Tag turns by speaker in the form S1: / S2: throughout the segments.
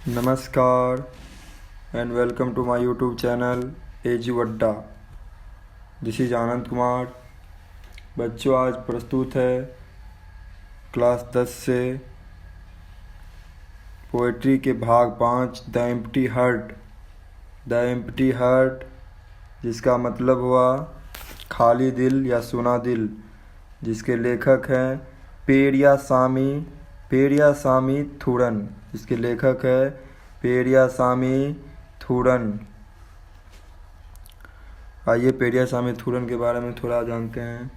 S1: नमस्कार and welcome to my YouTube channel AG Adda. This is Anand Kumar. बच्चों, आज प्रस्तुत है क्लास 10 से पोएट्री के भाग 5 the empty heart. The empty heart जिसका मतलब हुआ खाली दिल या सुना दिल, जिसके लेखक हैं पेरियासामी थूरन। जिसके लेखक है पेरियासामी थूरन। आइए पेरियासामी थूरन के बारे में थोड़ा जानते हैं।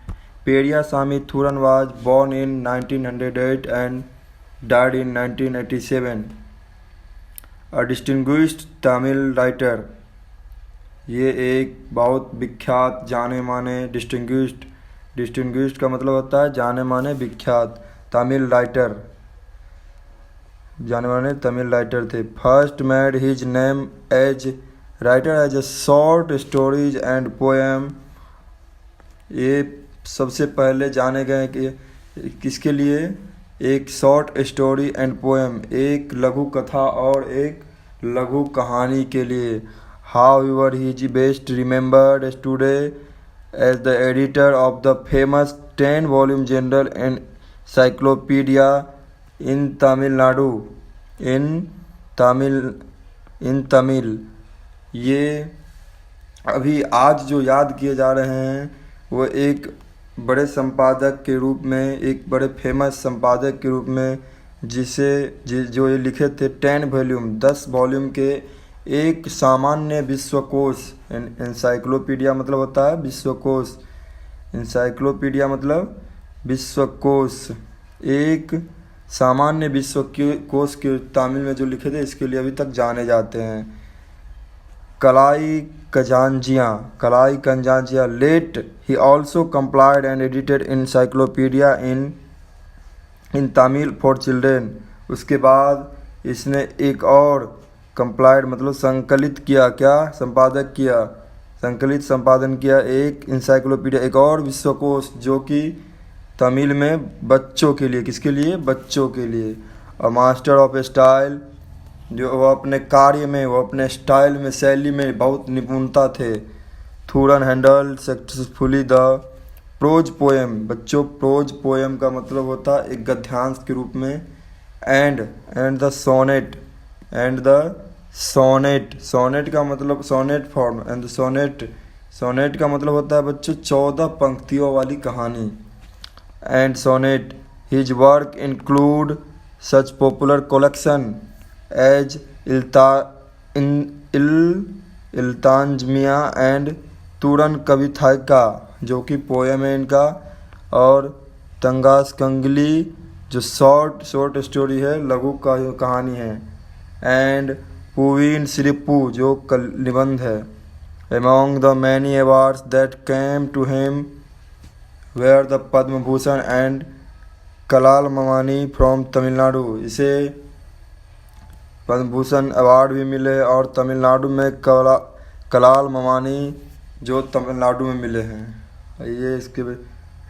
S1: Periyasamy Thooran was born in 1908 and died in 1987, a distinguished Tamil writer। ये एक बहुत विख्यात जाने माने डिस्टिंग्विश्ड का मतलब होता है जाने माने विख्यात तमिल राइटर, जाने माने तमिल राइटर थे। First made his name as writer as a short stories and poem. ये सबसे पहले जाने गए कि किसके लिए, एक शॉर्ट स्टोरी एंड पोएम, एक लघु कथा और एक लघु कहानी के लिए। However he is best remembered today as the editor of the famous 10 volume general encyclopaedia in Tamil Nadu in Tamil. ये अभी आज जो याद किए जा रहे हैं वो एक बड़े संपादक के रूप में, एक बड़े फेमस संपादक के रूप में, जो ये लिखे थे 10 वॉल्यूम के एक सामान्य विश्वकोश। एनसाइक्लोपीडिया मतलब होता है विश्वकोश, एनसाइक्लोपीडिया मतलब विश्वकोश। एक सामान्य विश्वकोश के तमिल में जो लिखे थे, इसके लिए अभी तक जाने जाते हैं। Kalai Kalanjiyam later he also compiled and edited encyclopedia in Tamil for children. उसके बाद इसने एक और कंप्लाइड मतलब संकलित किया, क्या संपादन किया एक इंसाइक्लोपीडिया, एक और विश्वकोश जो कि तमिल में बच्चों के लिए, किसके लिए, बच्चों के लिए। और मास्टर ऑफ स्टाइल, जो वो अपने कार्य में, वो अपने स्टाइल में, शैली में बहुत निपुणता थे। Thooran handle successfully the prose poem. बच्चों, प्रोज पोएम का मतलब होता है एक गद्यांश के रूप में। एंड द सोनेट का मतलब सोनेट फॉर्म। एंड सोनेट का मतलब होता है बच्चों 14 पंक्तियों वाली कहानी। And sonnet his work include such popular collection as इल्तांजमिया एंड तूरन कविथाइका, जो कि पोएम है इनका, और तंगास कंगली जो शॉर्ट स्टोरी है, लघु कहानी है। एंड पुवीन सिरिप्पू जो निबंध है। Among the many awards that came to him were the Padma Bhushan and Kalaimamani from Tamil Nadu. इसे पद्म भूषण अवार्ड भी मिले और तमिलनाडु में कलाल ममानी जो तमिलनाडु में मिले हैं। आइए इसके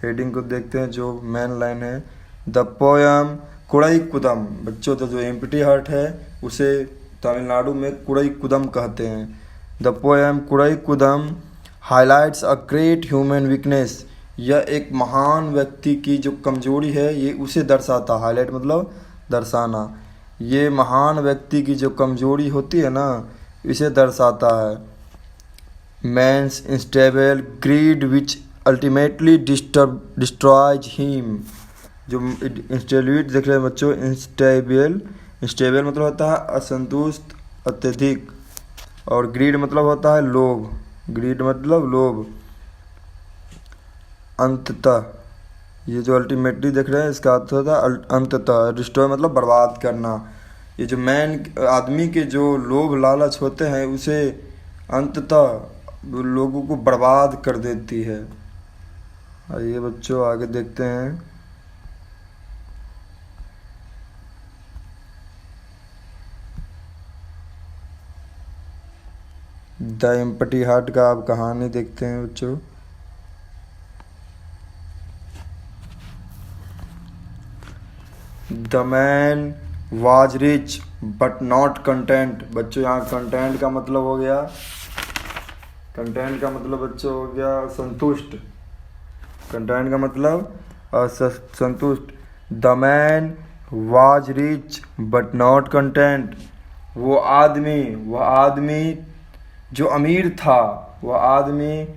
S1: हेडिंग को देखते हैं, जो मेन लाइन है। The poem Kudai Kudam. बच्चों, तो जो एम्प्टी हार्ट है उसे तमिलनाडु में कुड़ई कुदम कहते हैं। The poem Kudai Kudam highlights a great human weakness. यह एक महान व्यक्ति की जो कमजोरी है ये उसे दर्शाता। हाईलाइट मतलब दर्शाना। ये महान व्यक्ति की जो कमजोरी होती है ना, इसे दर्शाता है। Man's instable greed which ultimately destroys him. जो इंस्टेबिलिटी देख रहे हैं बच्चों, इंस्टेबल मतलब होता है असंतुष्ट, अत्यधिक। और ग्रीड मतलब होता है लोभ। अंततः, ये जो अल्टीमेटली देख रहे हैं इसका अर्थ होता है अंततः। डिस्ट्रॉय मतलब बर्बाद करना। ये जो मैन आदमी के जो लोभ लालच होते हैं उसे अंततः लोगों को बर्बाद कर देती है। आइए बच्चों आगे देखते हैं। द एम्प्टी हार्ट का आप कहानी देखते हैं बच्चों। The man was rich but not content. बच्चों यहाँ कंटेंट का मतलब हो गया, कंटेंट का मतलब बच्चों हो गया संतुष्ट। कंटेंट का मतलब संतुष्ट। The man was rich but not content. वो आदमी जो अमीर था, वह आदमी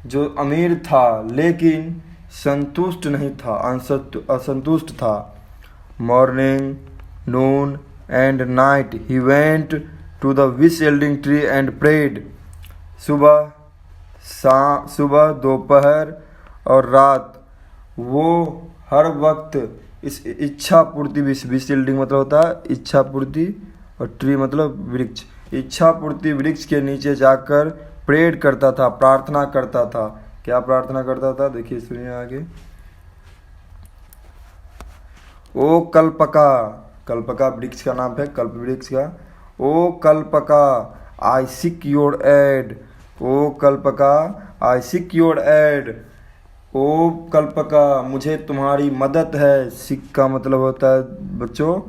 S1: जो अमीर था लेकिन संतुष्ट नहीं था, असंतुष्ट था। Morning, noon and night he went to the wish yielding tree and prayed. सुबह, दोपहर और रात वो हर वक्त इस इच्छा पूर्ति, विश यील्डिंग मतलब होता है इच्छा पूर्ति और ट्री मतलब वृक्ष, इच्छा पूर्ति वृक्ष के नीचे जाकर प्रेड करता था, प्रार्थना करता था। क्या प्रार्थना करता था, देखिए सुनिए आगे। ओ कल्पका, कल्पका वृक्ष का नाम है, कल्प वृक्ष का। O Kalpaka I seek your aid. O Kalpaka I seek your aid. O Kalpaka मुझे तुम्हारी मदद है। सीक का मतलब होता है बच्चों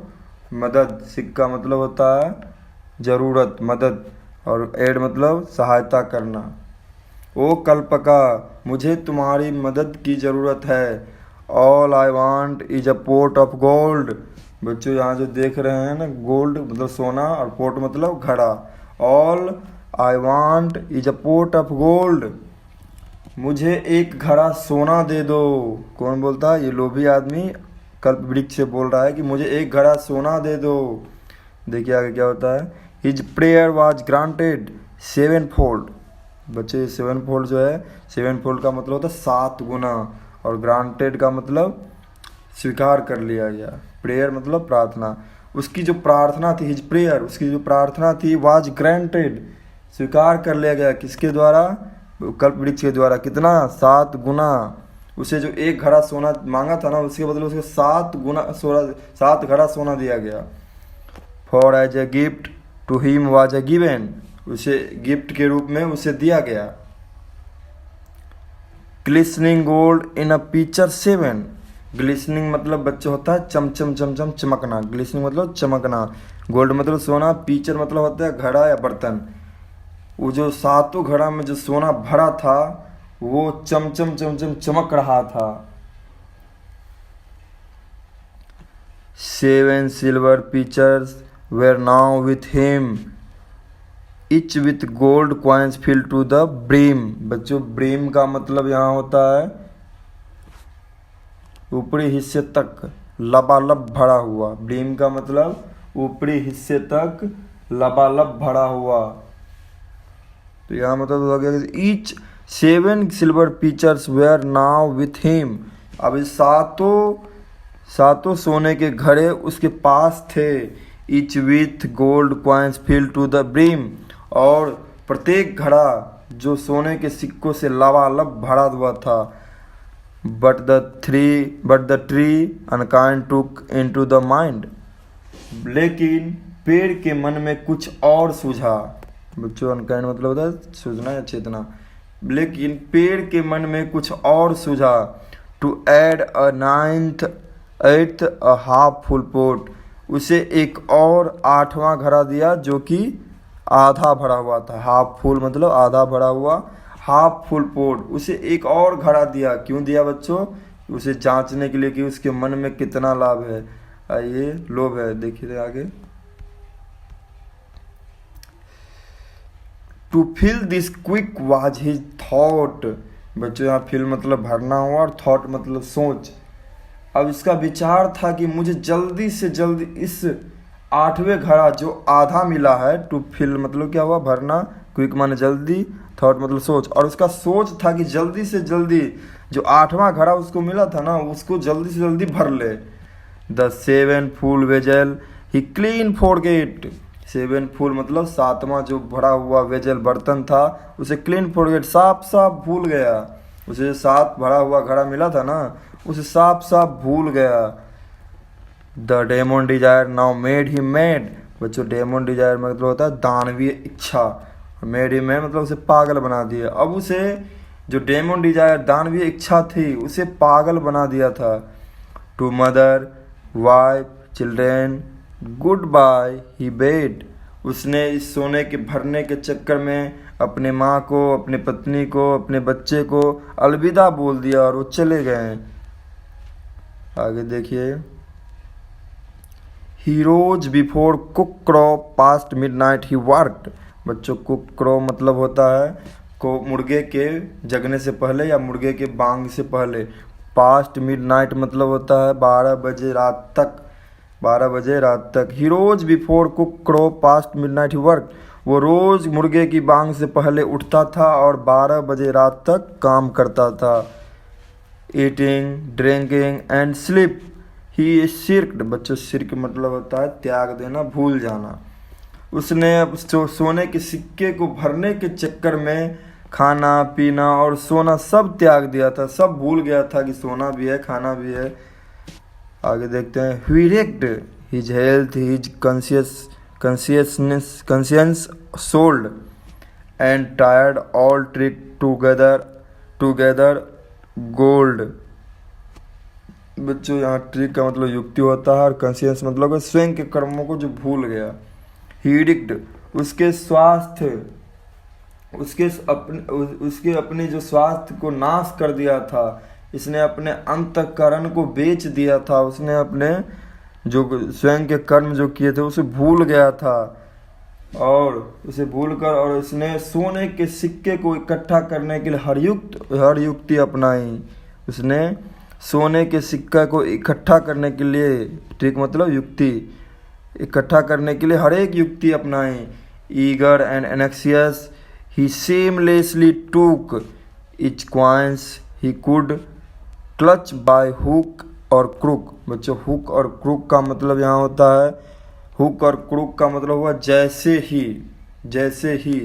S1: मदद, सीक का मतलब होता है ज़रूरत, मदद, और एड मतलब सहायता करना। ओ कल्पका मुझे तुम्हारी मदद की ज़रूरत है। All I want is a pot of gold. बच्चों यहाँ जो देख रहे हैं ना, गोल्ड मतलब सोना और पोट मतलब घड़ा। All I want is a pot of gold. मुझे एक घड़ा सोना दे दो। कौन बोलता है, ये लोभी आदमी कल्प वृक्ष से बोल रहा है कि मुझे एक घड़ा सोना दे दो। देखिए आगे क्या होता है। His prayer was granted 7-fold। बच्चे 7-fold जो है, 7-fold का मतलब होता है 7 गुना, और ग्रांटेड का मतलब स्वीकार कर लिया गया। प्रेयर मतलब प्रार्थना। उसकी जो प्रार्थना थी, हिज प्रेयर, उसकी जो प्रार्थना थी वाज ग्रांटेड, स्वीकार कर लिया गया। किसके द्वारा, कल्प वृक्ष के द्वारा। कितना, 7 गुना। उसे जो एक घड़ा सोना मांगा था ना, उसके बदले उसको 7 घड़ा सोना दिया गया। For as a gift to him was a given. उसे गिफ्ट के रूप में उसे दिया गया। Glistening gold in a picture 7। Glistening मतलब बच्चे होता है चमचम चमचम चमकना। ग्लिसनिंग मतलब चमकना, गोल्ड मतलब सोना, पिक्चर मतलब होता है घड़ा या बर्तन। वो जो 7 घड़ा में जो सोना भरा था वो चमचम चमचम चमक रहा था। 7 silver pitchers were now with him, each with gold coins filled to the brim। बच्चों ब्रीम का मतलब यहाँ होता है ऊपरी हिस्से तक लबालब भरा हुआ। ब्रीम का मतलब ऊपरी हिस्से तक लबालब भरा हुआ। तो यहाँ मतलब हो गया each 7 silver pitchers were now with him। अब इस सातों सोने के घड़े उसके पास थे। Each with gold coins filled to the brim, और प्रत्येक घड़ा जो सोने के सिक्कों से लबालब भरा हुआ था। But the tree unkind took into the mind. लेकिन पेड़ के मन में कुछ और सूझा। बच्चों अनकाइंड मतलब होता है सूझना या चेतना। लेकिन पेड़ के मन में कुछ और सूझा। To add a 8th a half full pot. उसे एक और 8वां घड़ा दिया जो कि आधा भरा हुआ था। हाफ फुल मतलब आधा भरा हुआ, हाफ फुल पोट। उसे एक और घड़ा दिया। क्यों दिया बच्चों, उसे जांचने के लिए कि उसके मन में कितना लाभ है, ये लोभ है। देखिए आगे। To fill this quick was his thought. बच्चों यहाँ फिल मतलब भरना हुआ और थॉट मतलब सोच। अब इसका विचार था कि मुझे जल्दी से जल्दी इस 8वें घड़ा जो आधा मिला है, टू फिल मतलब क्या हुआ, भरना, क्विक माने जल्दी, थॉट मतलब सोच। और उसका सोच था कि जल्दी से जल्दी जो 8वां घड़ा उसको मिला था ना, उसको जल्दी से जल्दी भर ले। The 7 full vessel he clean forget. 7 full मतलब 7वां जो भरा हुआ वेजल बर्तन था उसे क्लीन फॉरगेट साफ भूल गया। उसे 7 भरा हुआ घड़ा मिला था ना, उसे साफ भूल गया। The demon desire now made he mad. बच्चों डेमन डिजायर मतलब होता है दानवीय इच्छा। मेड ही मैड मतलब उसे पागल बना दिया। अब उसे जो डेमन डिजायर दानवीय इच्छा थी उसे पागल बना दिया था। To mother wife children goodbye he bade. उसने इस सोने के भरने के चक्कर में अपने माँ को, अपने पत्नी को, अपने बच्चे को अलविदा बोल दिया और वो चले गए। आगे देखिए, he rose before cock crow past midnight he worked. बच्चों, कुक क्रॉ मतलब होता है को मुर्गे के जगने से पहले या मुर्गे के बांग से पहले। पास्ट मिडनाइट मतलब होता है 12 बजे रात तक, 12 बजे रात तक। ही rose before cock crow past midnight ही वर्क। वो रोज मुर्गे की बांग से पहले उठता था और 12 बजे रात तक काम करता था। ईटिंग, ड्रिंकिंग एंड स्लीप ही शिर्क्ड। बच्चों, शिर्क मतलब होता है त्याग देना, भूल जाना। उसने सोने के सिक्के को भरने के चक्कर में खाना पीना और सोना सब त्याग दिया था, सब भूल गया था कि सोना भी है, खाना भी है। आगे देखते हैं, ही wrecked his health, his conscience sold and tired all trick together gold। बच्चों, यहाँ ट्रिक का मतलब युक्ति होता है और कंसियंस मतलब स्वयं के कर्मों को जो भूल गया। ही wrecked उसके स्वास्थ्य, उसके अपने जो स्वास्थ्य को नाश कर दिया था। इसने अपने अंतःकरण को बेच दिया था। उसने अपने जो स्वयं के कर्म जो किए थे उसे भूल गया था और उसे भूलकर और उसने सोने के सिक्के को इकट्ठा करने के लिए हर युक्ति अपनाई। उसने सोने के सिक्का को इकट्ठा करने के लिए, ठीक मतलब युक्ति, इकट्ठा करने के लिए हर एक युक्ति अपनाई। Eager and एनेक्सियस he shamelessly took each coins he could clutch by hook और क्रूक। बच्चों, हुक और क्रूक का मतलब यहाँ होता है, हुक और क्रूक का मतलब हुआ जैसे ही, जैसे ही।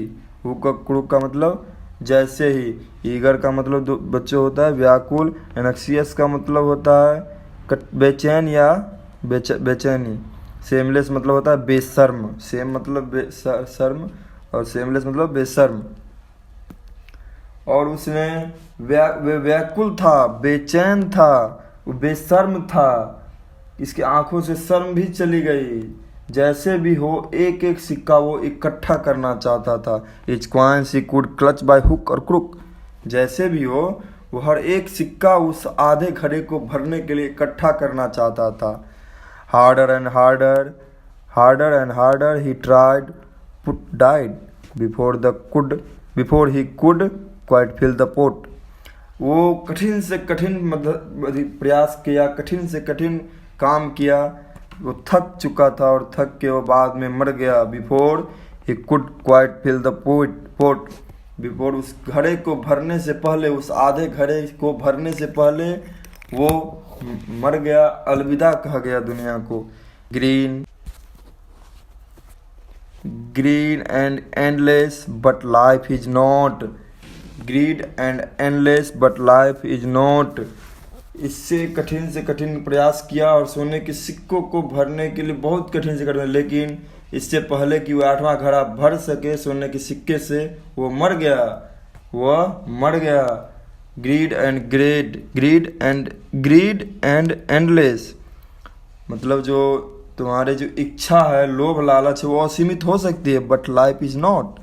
S1: हुक और क्रूक का मतलब जैसे ही। ईगर का मतलब बच्चों होता है व्याकुल। एनेक्सियस का मतलब होता है बेचैन या बेचैनी। सेमलेस मतलब होता है बेशर्म। सेम मतलब शर्म और सेमलेस मतलब बेशर्म। और उसने व्याकुल था, बेचैन था, वो बेशर्म था। इसकी आंखों से शर्म भी चली गई। जैसे भी हो एक एक सिक्का वो इकट्ठा करना चाहता था। Etch coins he could clutch by hook और क्रुक। जैसे भी हो वो हर एक सिक्का उस आधे घड़े को भरने के लिए इकट्ठा करना चाहता था। Harder and harder, harder and harder he tried but died before he could quite fill the pot. वो कठिन से कठिन प्रयास किया, कठिन से कठिन काम किया। वो थक चुका था और थक के वो बाद में मर गया। Before he could quite fill the pot. Before उस घड़े को भरने से पहले, उस आधे घड़े को भरने से पहले वो मर गया, अलविदा कहा गया दुनिया को। Green and endless but life is not. Grid and endless but life is not. इससे कठिन से कठिन प्रयास किया और सोने के सिक्कों को भरने के लिए बहुत कठिन से कठिन, लेकिन इससे पहले कि वह 8वां घड़ा भर सके सोने के सिक्के से, वो मर गया, वह मर गया। ग्रीड एंड एंडलेस मतलब जो तुम्हारे जो इच्छा है, लोभ लालच है, वो असीमित हो सकती है, बट लाइफ इज नॉट।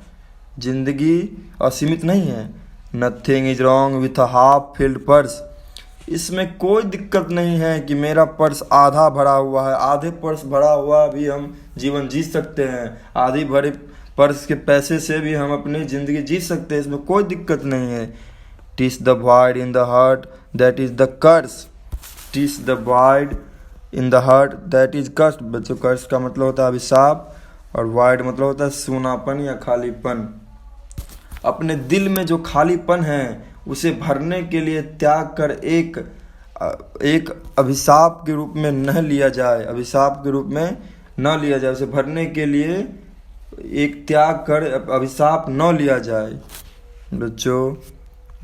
S1: जिंदगी असीमित नहीं है। Nothing is wrong with a half filled purse. इसमें कोई दिक्कत नहीं है कि मेरा पर्स आधा भरा हुआ है। आधे पर्स भरा हुआ भी हम जीवन जी सकते हैं। आधी भरे पर्स के पैसे से भी हम अपनी ज़िंदगी जी सकते हैं। इसमें कोई दिक्कत नहीं है। TISS the void in the heart that is the curse। TISS the void in the heart that is cursed। बच्चों, कर्स का मतलब होता है अभिशाप और void मतलब होता है सूनापन या खालीपन। अपने दिल में जो खालीपन है उसे भरने के लिए त्याग कर एक अभिशाप के रूप में न लिया जाए, अभिशाप के रूप में न लिया जाए। उसे भरने के लिए एक त्याग कर अभिशाप न लिया जाए। बच्चों,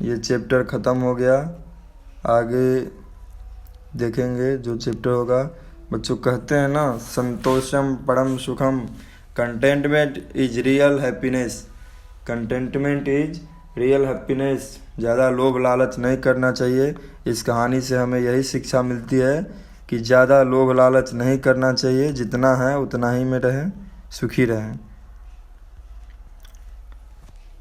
S1: ये चैप्टर ख़त्म हो गया। आगे देखेंगे जो चैप्टर होगा। बच्चों, कहते हैं ना, संतोषम परम सुखम। Contentment is real happiness. Contentment is real happiness. ज़्यादा लोभ लालच नहीं करना चाहिए। इस कहानी से हमें यही शिक्षा मिलती है कि ज़्यादा लोभ लालच नहीं करना चाहिए, जितना है उतना ही में रहें, सुखी रहें।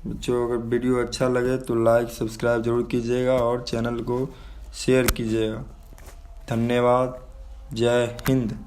S1: बच्चों अगर वीडियो अच्छा लगे तो लाइक सब्सक्राइब जरूर कीजिएगा और चैनल को शेयर कीजिएगा। धन्यवाद। जय हिंद।